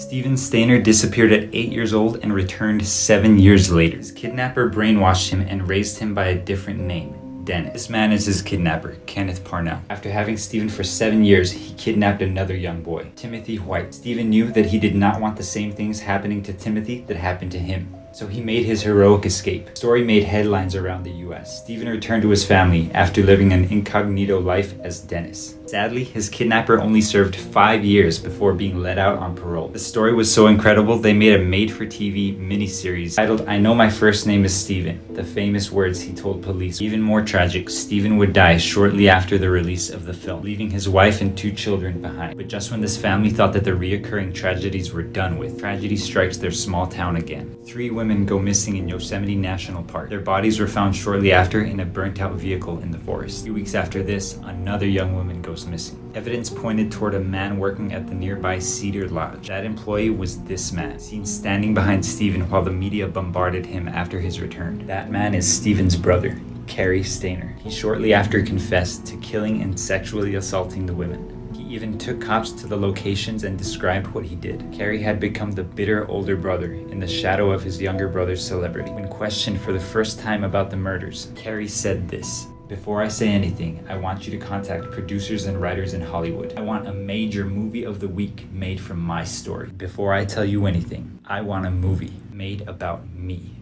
Steven Stayner disappeared at 8 years old and returned 7 years later. His kidnapper brainwashed him and raised him by a different name, Dennis. This man is his kidnapper, Kenneth Parnell. After having Steven for 7 years, he kidnapped another young boy, Timothy White. Steven knew that he did not want the same things happening to Timothy that happened to him. So he made his heroic escape. The story made headlines around the US. Steven returned to his family after living an incognito life as Dennis. Sadly, his kidnapper only served 5 years before being let out on parole. The story was so incredible, they made a made-for-TV miniseries titled I Know My First Name is Steven, the famous words he told police. Even more tragic, Steven would die shortly after the release of the film, leaving his wife and 2 children behind. But just when this family thought that the reoccurring tragedies were done with, tragedy strikes their small town again. 3 women go missing in Yosemite National Park. Their bodies were found shortly after in a burnt-out vehicle in the forest. 2 weeks after this, another young woman goes missing. Evidence pointed toward a man working at the nearby Cedar Lodge. That employee was this man, seen standing behind Steven while the media bombarded him after his return. That man is Steven's brother, Cary Stayner. He shortly after confessed to killing and sexually assaulting the women. He even took cops to the locations and described what he did. Cary had become the bitter older brother in the shadow of his younger brother's celebrity. When questioned for the first time about the murders, Cary said this: "Before I say anything, I want you to contact producers and writers in Hollywood. I want a major movie of the week made from my story. Before I tell you anything, I want a movie made about me."